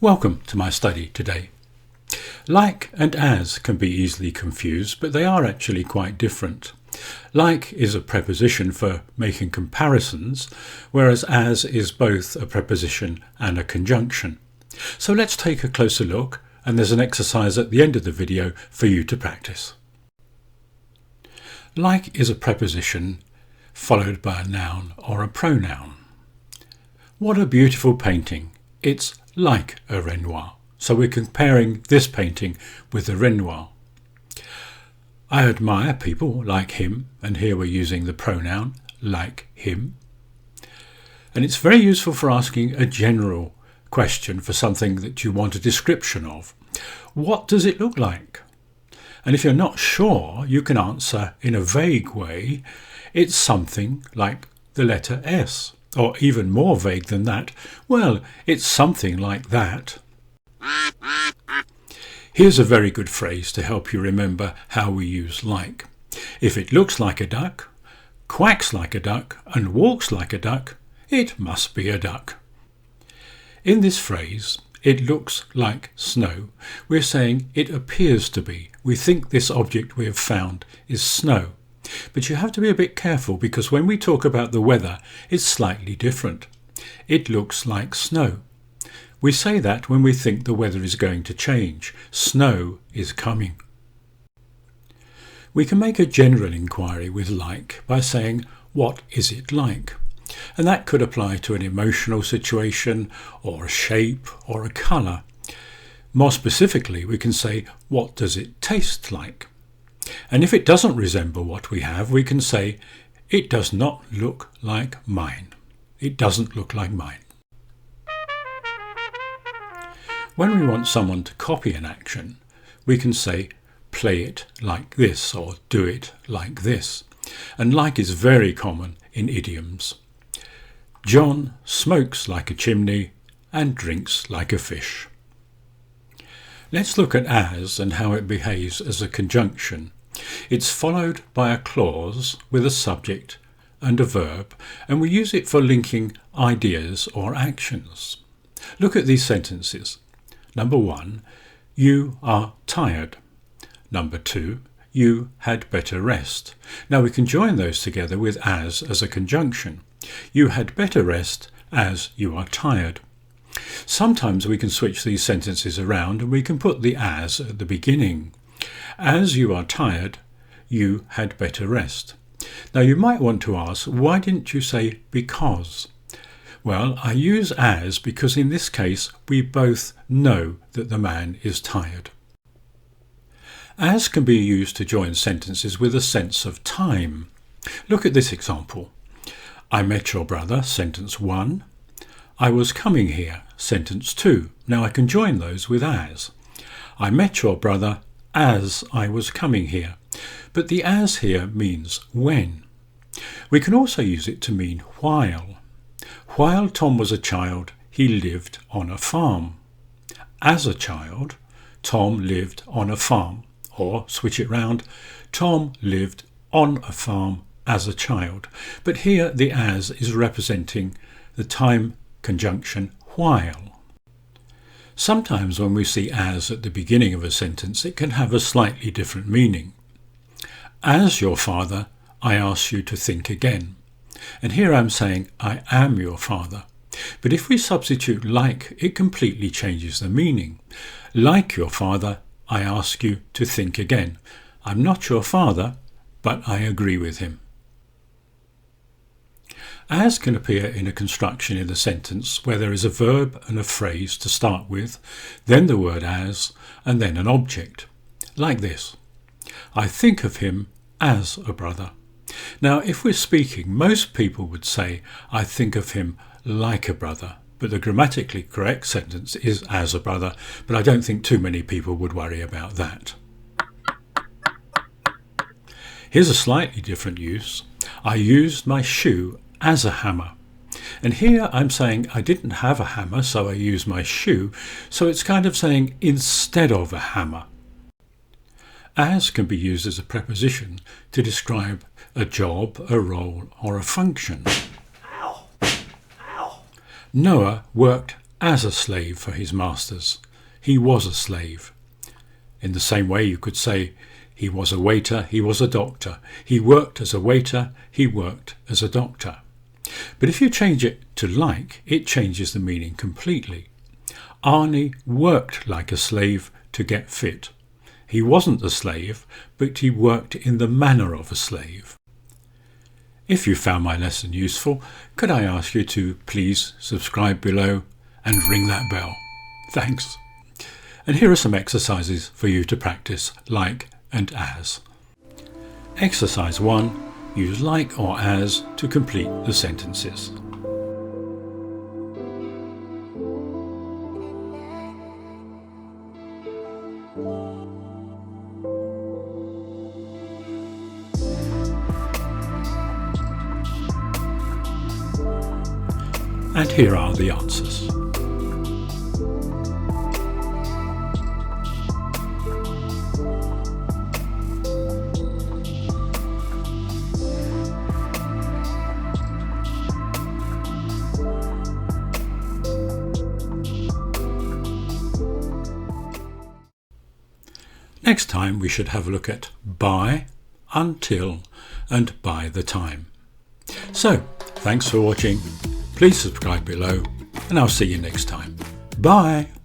Welcome to my study today. Like and as can be easily confused, but they are actually quite different. Like is a preposition for making comparisons, whereas as is both a preposition and a conjunction. So let's take a closer look, and there's an exercise at the end of the video for you to practice. Like is a preposition followed by a noun or a pronoun. What a beautiful painting. It's like a Renoir. So we're comparing this painting with the Renoir. I admire people like him, and here we're using the pronoun like him. And it's very useful for asking a general question for something that you want a description of. What does it look like? And if you're not sure, you can answer in a vague way. It's something like the letter S. Or even more vague than that, well, it's something like that. Here's a very good phrase to help you remember how we use like. If it looks like a duck, quacks like a duck, and walks like a duck, it must be a duck. In this phrase, it looks like snow. We're saying it appears to be. We think this object we have found is snow. But you have to be a bit careful because when we talk about the weather, it's slightly different. It looks like snow. We say that when we think the weather is going to change. Snow is coming. We can make a general inquiry with like by saying, what is it like? And that could apply to an emotional situation or a shape or a colour. More specifically, we can say, what does it taste like? And if it doesn't resemble what we have, we can say, it does not look like mine. It doesn't look like mine. When we want someone to copy an action, we can say, play it like this or do it like this. And like is very common in idioms. John smokes like a chimney and drinks like a fish. Let's look at as and how it behaves as a conjunction. It's followed by a clause with a subject and a verb, and we use it for linking ideas or actions. Look at these sentences. Number 1, you are tired. Number 2, you had better rest. Now we can join those together with as a conjunction. You had better rest as you are tired. Sometimes we can switch these sentences around and we can put the as at the beginning. As you are tired, you had better rest. Now you might want to ask, why didn't you say because? Well, I use as because in this case we both know that the man is tired. As can be used to join sentences with a sense of time. Look at this example. I met your brother, sentence 1. I was coming here, sentence 2. Now I can join those with as. I met your brother as I was coming here. But the as here means when. We can also use it to mean while. While Tom was a child, he lived on a farm. As a child, Tom lived on a farm. Or, switch it round, Tom lived on a farm as a child. But here the as is representing the time conjunction while. Sometimes when we see as at the beginning of a sentence, it can have a slightly different meaning. As your father, I ask you to think again. And here I'm saying, I am your father. But if we substitute like, it completely changes the meaning. Like your father, I ask you to think again. I'm not your father, but I agree with him. As can appear in a construction in the sentence where there is a verb and a phrase to start with, then the word as, and then an object. Like this. I think of him as a brother. Now, if we're speaking, most people would say, I think of him like a brother. But the grammatically correct sentence is as a brother, but I don't think too many people would worry about that. Here's a slightly different use. I used my shoe as a hammer. And here I'm saying I didn't have a hammer, so I used my shoe. So it's kind of saying instead of a hammer. As can be used as a preposition to describe a job, a role, or a function. Noah worked as a slave for his masters. He was a slave. In the same way you could say he was a waiter, he was a doctor. He worked as a waiter, he worked as a doctor. But if you change it to like, it changes the meaning completely. Arnie worked like a slave to get fit. He wasn't a slave, but he worked in the manner of a slave. If you found my lesson useful, could I ask you to please subscribe below and ring that bell? Thanks. And here are some exercises for you to practice like and as. Exercise 1. Use like or as to complete the sentences. And here are the answers. Next time we should have a look at by, until and by the time. So, thanks for watching. Please subscribe below and I'll see you next time. Bye!